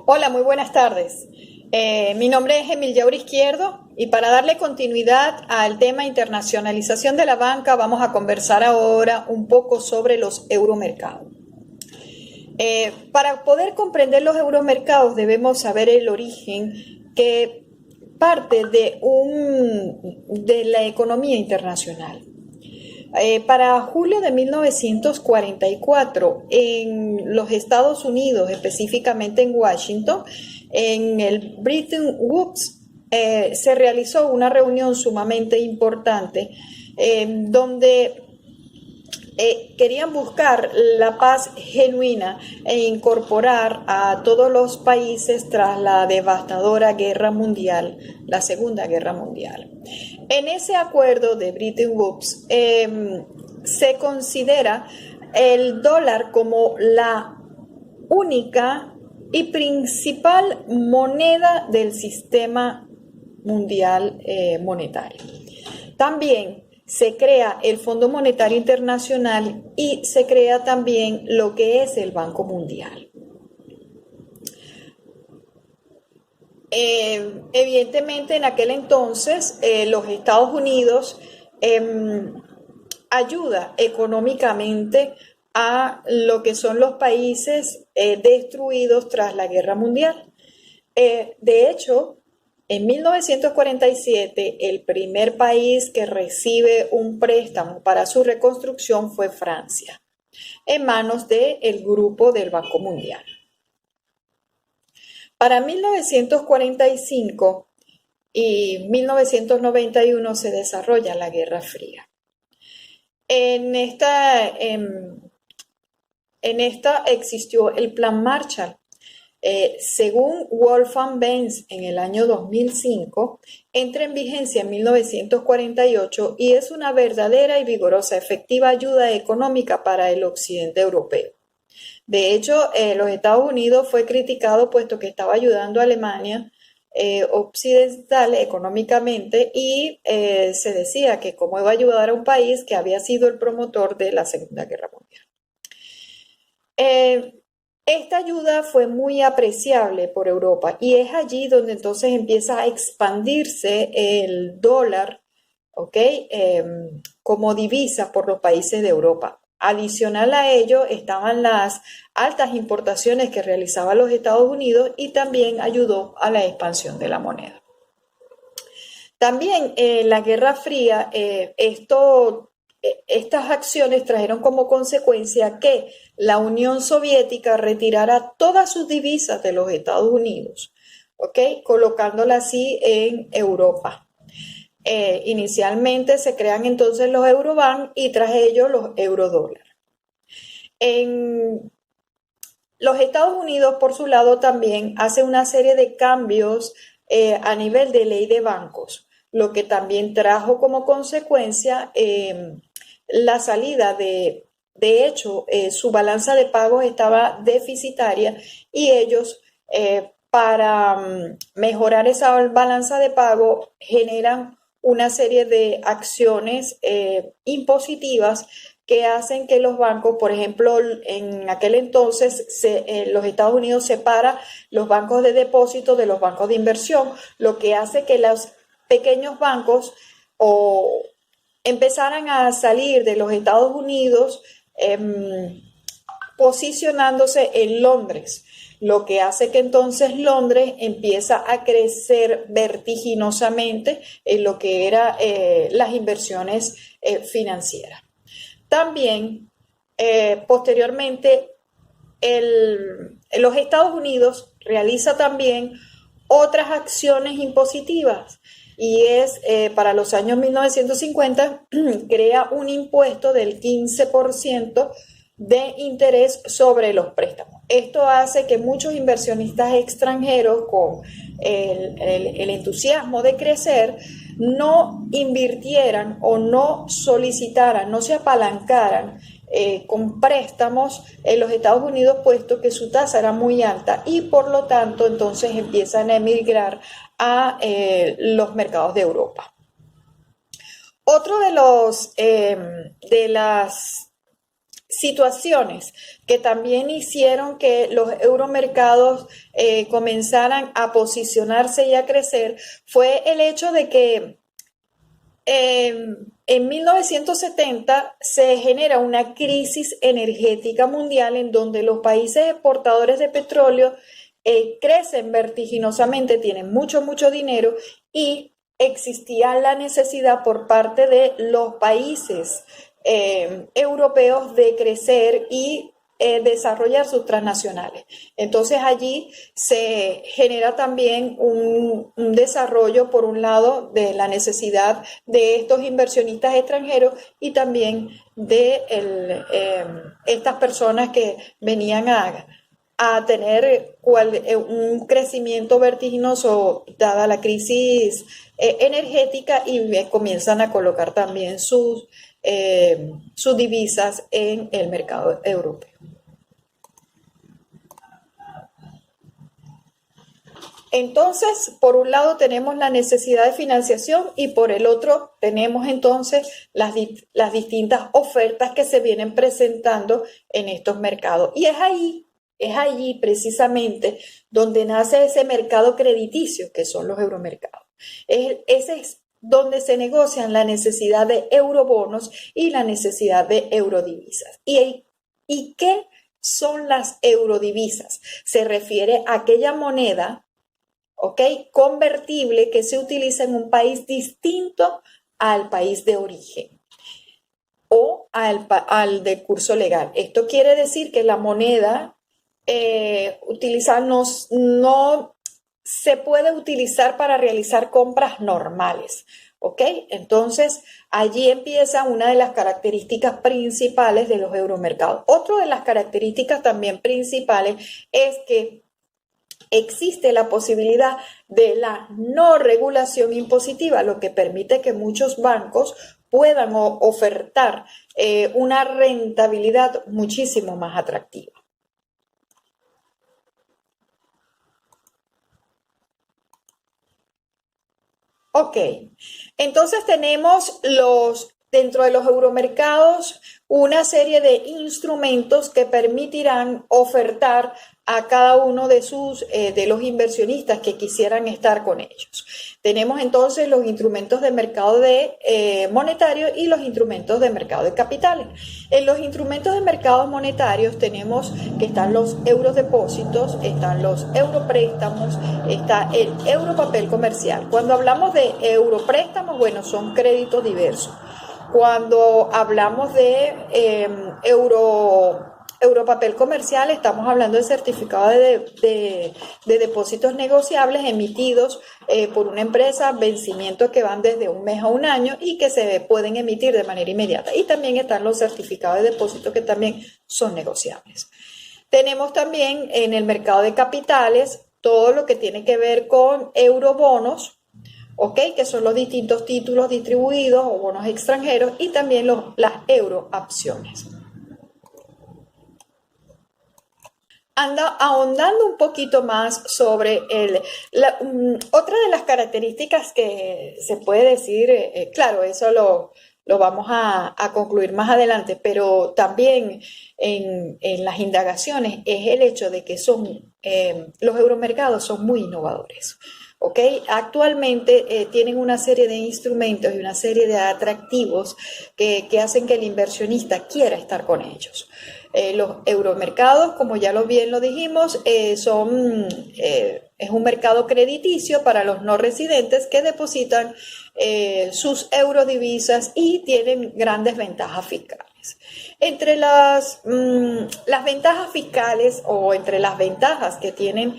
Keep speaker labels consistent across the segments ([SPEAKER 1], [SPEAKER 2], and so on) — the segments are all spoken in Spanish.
[SPEAKER 1] Hola, muy buenas tardes. Mi nombre es Emil Yauri Izquierdo y para darle continuidad al tema internacionalización de la banca vamos a conversar ahora un poco sobre los euromercados. Para poder comprender los euromercados debemos saber el origen que parte de la economía internacional. Para julio de 1944, en los Estados Unidos, específicamente en Washington, en el Bretton Woods, se realizó una reunión sumamente importante donde querían buscar la paz genuina e incorporar a todos los países tras la devastadora guerra mundial, la Segunda Guerra Mundial. En ese acuerdo de Bretton Woods se considera el dólar como la única y principal moneda del sistema mundial monetario. También se crea el Fondo Monetario Internacional y se crea también lo que es el Banco Mundial. Evidentemente en aquel entonces los Estados Unidos ayuda económicamente a lo que son los países destruidos tras la Guerra Mundial. De hecho, en 1947, el primer país que recibe un préstamo para su reconstrucción fue Francia, en manos del grupo del Banco Mundial. Para 1945 y 1991 se desarrolla la Guerra Fría. En esta existió el Plan Marshall. Según Wolfgang Benz en el año 2005, entra en vigencia en 1948 y es una verdadera y vigorosa, efectiva ayuda económica para el occidente europeo. De hecho, los Estados Unidos fue criticado puesto que estaba ayudando a Alemania occidental económicamente y se decía que cómo iba a ayudar a un país que había sido el promotor de la Segunda Guerra Mundial. Esta ayuda fue muy apreciable por Europa y es allí donde entonces empieza a expandirse el dólar, ¿ok? Como divisa por los países de Europa. Adicional a ello estaban las altas importaciones que realizaban los Estados Unidos y también ayudó a la expansión de la moneda. También en la Guerra Fría, estas acciones trajeron como consecuencia que la Unión Soviética retirara todas sus divisas de los Estados Unidos, ¿ok? Colocándolas así en Europa. Inicialmente se crean entonces los eurobonds y tras ello los eurodólares. En los Estados Unidos, por su lado, también hace una serie de cambios a nivel de ley de bancos, lo que también trajo como consecuencia la salida de hecho, su balanza de pagos estaba deficitaria y ellos, para mejorar esa balanza de pago, generan una serie de acciones impositivas que hacen que los bancos, por ejemplo, en aquel entonces los Estados Unidos separa los bancos de depósito de los bancos de inversión, lo que hace que los pequeños bancos empezaran a salir de los Estados Unidos posicionándose en Londres, lo que hace que entonces Londres empieza a crecer vertiginosamente en lo que eran las inversiones financieras. También, posteriormente, los Estados Unidos realiza también otras acciones impositivas y es para los años 1950 crea un impuesto del 15% de interés sobre los préstamos. Esto hace que muchos inversionistas extranjeros con el entusiasmo de crecer no invirtieran o no solicitaran, no se apalancaran con préstamos en los Estados Unidos, puesto que su tasa era muy alta y por lo tanto entonces empiezan a emigrar a los mercados de Europa. Otro de las situaciones que también hicieron que los euromercados comenzaran a posicionarse y a crecer fue el hecho de que en 1970 se genera una crisis energética mundial en donde los países exportadores de petróleo crecen vertiginosamente, tienen mucho dinero y existía la necesidad por parte de los países europeos de crecer y desarrollar sus transnacionales. Entonces allí se genera también un desarrollo, por un lado, de la necesidad de estos inversionistas extranjeros y también de estas personas que venían a tener un crecimiento vertiginoso dada la crisis energética y comienzan a colocar también sus divisas en el mercado europeo. Entonces, por un lado tenemos la necesidad de financiación y por el otro tenemos entonces las distintas ofertas que se vienen presentando en estos mercados. Y es allí precisamente donde nace ese mercado crediticio que son los euromercados. Ese es donde se negocian la necesidad de eurobonos y la necesidad de eurodivisas. ¿Y qué son las eurodivisas? Se refiere a aquella moneda, ¿ok?, convertible que se utiliza en un país distinto al país de origen o al de curso legal. Esto quiere decir que la moneda utilizada no se puede utilizar para realizar compras normales, ¿ok? Entonces, allí empieza una de las características principales de los euromercados. Otra de las características también principales es que existe la posibilidad de la no regulación impositiva, lo que permite que muchos bancos puedan ofertar una rentabilidad muchísimo más atractiva. Ok, entonces tenemos dentro de los euromercados una serie de instrumentos que permitirán ofertar a cada uno de los inversionistas que quisieran estar con ellos. Tenemos entonces los instrumentos de mercado monetario y los instrumentos de mercado de capitales. En los instrumentos de mercado monetarios tenemos que están los eurodepósitos, están los europréstamos, está el europapel comercial. Cuando hablamos de europréstamos, bueno, son créditos diversos. Cuando hablamos de europapel comercial, estamos hablando de certificados de depósitos negociables emitidos por una empresa, vencimientos que van desde un mes a un año y que se pueden emitir de manera inmediata. Y también están los certificados de depósito que también son negociables. Tenemos también en el mercado de capitales todo lo que tiene que ver con eurobonos, ¿ok?, que son los distintos títulos distribuidos o bonos extranjeros, y también las euroacciones. Ahondando un poquito más sobre otra de las características que se puede decir, claro, eso lo vamos a concluir más adelante, pero también en las indagaciones es el hecho de que los euromercados son muy innovadores. ¿Okay? Actualmente tienen una serie de instrumentos y una serie de atractivos que hacen que el inversionista quiera estar con ellos. Los euromercados, como ya bien lo dijimos, es un mercado crediticio para los no residentes que depositan sus eurodivisas y tienen grandes ventajas fiscales. Entre las ventajas fiscales o entre las ventajas que tienen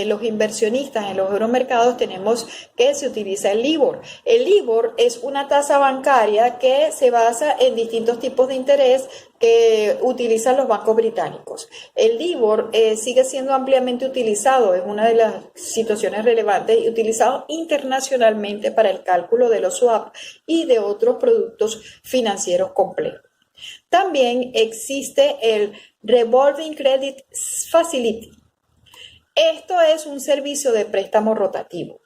[SPEAKER 1] los inversionistas en los euromercados tenemos que se utiliza el LIBOR. El LIBOR es una tasa bancaria que se basa en distintos tipos de interés que utilizan los bancos británicos. El LIBOR sigue siendo ampliamente utilizado, es una de las situaciones relevantes y utilizado internacionalmente para el cálculo de los swap y de otros productos financieros complejos. También existe el Revolving Credit Facility. Esto es un servicio de préstamo rotativo.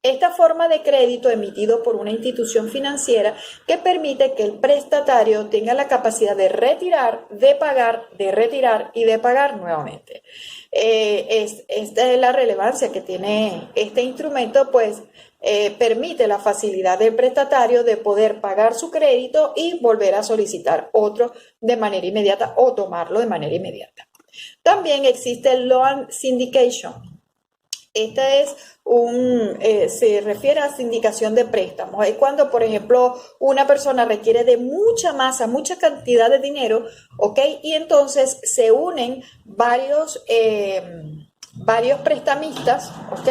[SPEAKER 1] Esta forma de crédito emitido por una institución financiera que permite que el prestatario tenga la capacidad de retirar, de pagar, de retirar y de pagar nuevamente. Esta es la relevancia que tiene este instrumento, pues permite la facilidad del prestatario de poder pagar su crédito y volver a solicitar otro de manera inmediata o tomarlo de manera inmediata. También existe el loan syndication. Esta es se refiere a sindicación de préstamos. Es cuando, por ejemplo, una persona requiere de mucha masa, mucha cantidad de dinero, ¿ok? Y entonces se unen varios prestamistas, ¿ok?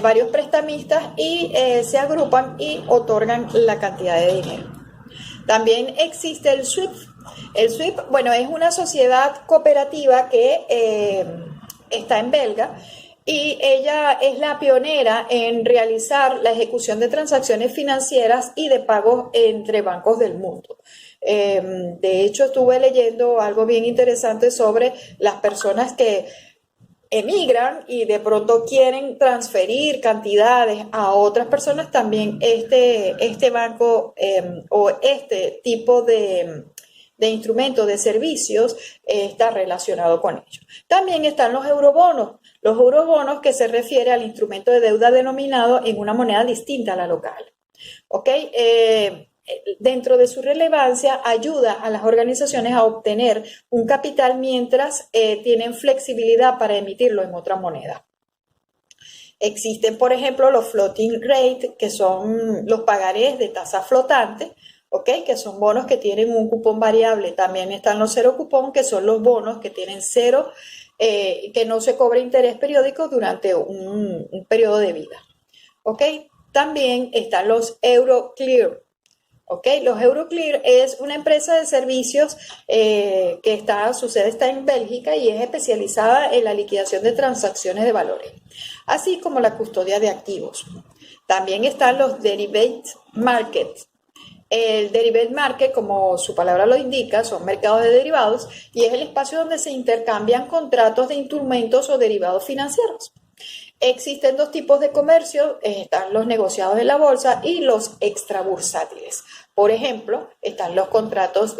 [SPEAKER 1] Varios prestamistas y se agrupan y otorgan la cantidad de dinero. También existe el SWIP. El SWIP, bueno, es una sociedad cooperativa que está en Belga y ella es la pionera en realizar la ejecución de transacciones financieras y de pagos entre bancos del mundo. De hecho, estuve leyendo algo bien interesante sobre las personas que emigran y de pronto quieren transferir cantidades a otras personas. También este banco o este tipo de instrumentos de servicios está relacionado con ello. También están los eurobonos. Los eurobonos, que se refiere al instrumento de deuda denominado en una moneda distinta a la local. ¿Ok? Dentro de su relevancia, ayuda a las organizaciones a obtener un capital mientras tienen flexibilidad para emitirlo en otra moneda. Existen, por ejemplo, los floating rate, que son los pagarés de tasa flotante, ¿ok? Que son bonos que tienen un cupón variable. También están los cero cupón, que son los bonos que tienen cero, que no se cobra interés periódico durante un periodo de vida. ¿Ok? También están los Euroclear. ¿Ok? Los Euroclear es una empresa de servicios su sede está en Bélgica y es especializada en la liquidación de transacciones de valores, así como la custodia de activos. También están los Derivative Markets. El Derivative Market, como su palabra lo indica, son mercados de derivados y es el espacio donde se intercambian contratos de instrumentos o derivados financieros. Existen dos tipos de comercio, están los negociados en la bolsa y los extrabursátiles. Por ejemplo, están los contratos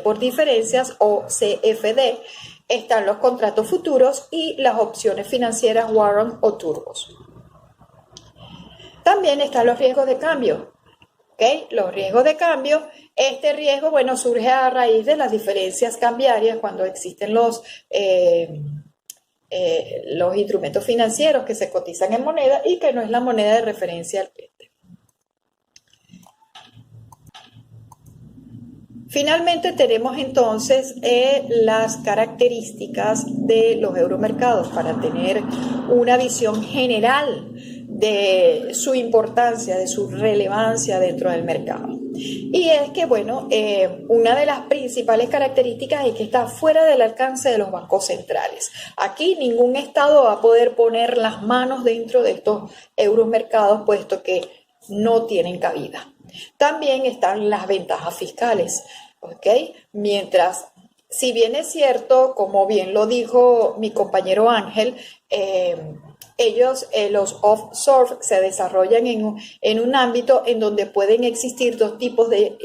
[SPEAKER 1] por diferencias o CFD, están los contratos futuros y las opciones financieras warrant o turbos. También están los riesgos de cambio. ¿Okay? Los riesgos de cambio, este riesgo, bueno, surge a raíz de las diferencias cambiarias cuando existen los instrumentos financieros que se cotizan en moneda y que no es la moneda de referencia al cliente. Finalmente tenemos entonces las características de los euromercados para tener una visión general de su importancia, de su relevancia dentro del mercado. Y es que, bueno, una de las principales características es que está fuera del alcance de los bancos centrales. Aquí ningún estado va a poder poner las manos dentro de estos euromercados, puesto que no tienen cabida. También están las ventajas fiscales, ¿ok? Mientras, si bien es cierto, como bien lo dijo mi compañero Ángel, los offshore se desarrollan en un ámbito en donde pueden existir dos tipos de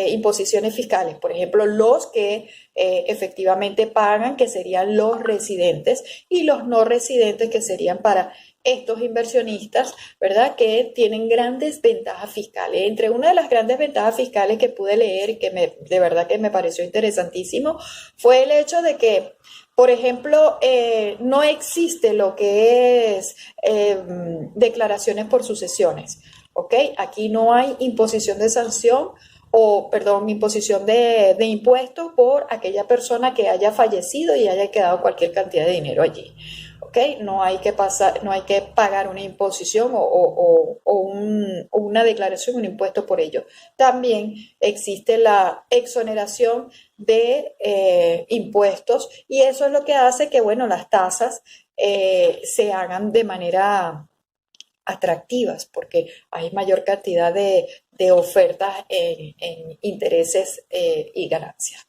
[SPEAKER 1] imposiciones fiscales. Por ejemplo, los que efectivamente pagan, que serían los residentes, y los no residentes, que serían para estos inversionistas, ¿verdad? Que tienen grandes ventajas fiscales. Entre una de las grandes ventajas fiscales que pude leer y que de verdad que me pareció interesantísimo fue el hecho de que, por ejemplo, no existe lo que es declaraciones por sucesiones, ¿ok? Aquí no hay imposición de sanción imposición de impuestos por aquella persona que haya fallecido y haya quedado cualquier cantidad de dinero allí. ¿Okay? No hay que pagar una imposición o una declaración, un impuesto por ello. También existe la exoneración de impuestos y eso es lo que hace que, bueno, las tasas se hagan de manera atractivas porque hay mayor cantidad de ofertas en intereses y ganancias.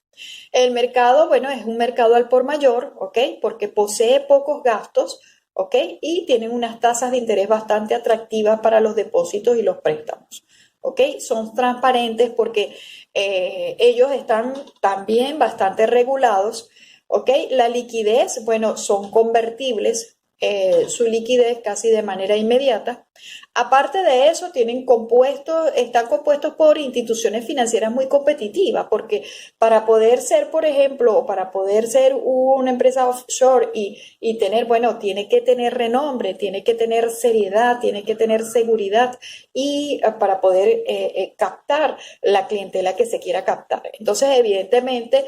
[SPEAKER 1] El mercado, bueno, es un mercado al por mayor, ¿ok? Porque posee pocos gastos, ¿ok? Y tienen unas tasas de interés bastante atractivas para los depósitos y los préstamos, ¿ok? Son transparentes porque ellos están también bastante regulados, ¿ok? La liquidez, bueno, son convertibles, su liquidez casi de manera inmediata. Aparte de eso, están compuestos por instituciones financieras muy competitivas, porque para poder ser, por ejemplo, para poder ser una empresa offshore y tener, bueno, tiene que tener renombre, tiene que tener seriedad, tiene que tener seguridad y para poder captar la clientela que se quiera captar. Entonces, evidentemente,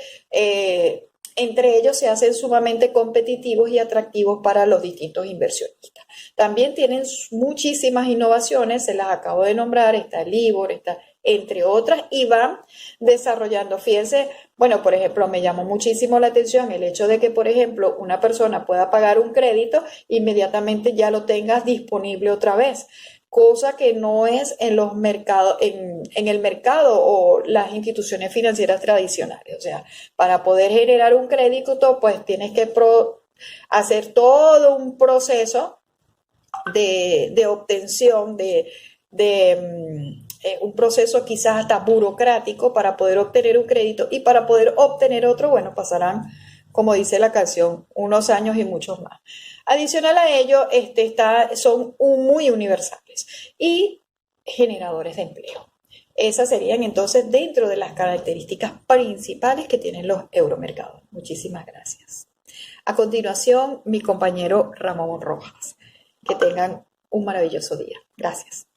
[SPEAKER 1] entre ellos se hacen sumamente competitivos y atractivos para los distintos inversionistas. También tienen muchísimas innovaciones, se las acabo de nombrar, está el LIBOR, está entre otras, y van desarrollando. Fíjense, bueno, por ejemplo, me llamó muchísimo la atención el hecho de que, por ejemplo, una persona pueda pagar un crédito, inmediatamente ya lo tengas disponible otra vez, cosa que no es en los mercados, en el mercado o las instituciones financieras tradicionales. O sea, para poder generar un crédito, pues tienes que hacer todo un proceso de obtención, un proceso quizás hasta burocrático para poder obtener un crédito, y para poder obtener otro, bueno, pasarán, como dice la canción, unos años y muchos más. Adicional a ello, son muy universales y generadores de empleo. Esas serían entonces dentro de las características principales que tienen los euromercados. Muchísimas gracias. A continuación, mi compañero Ramón Rojas. Que tengan un maravilloso día. Gracias.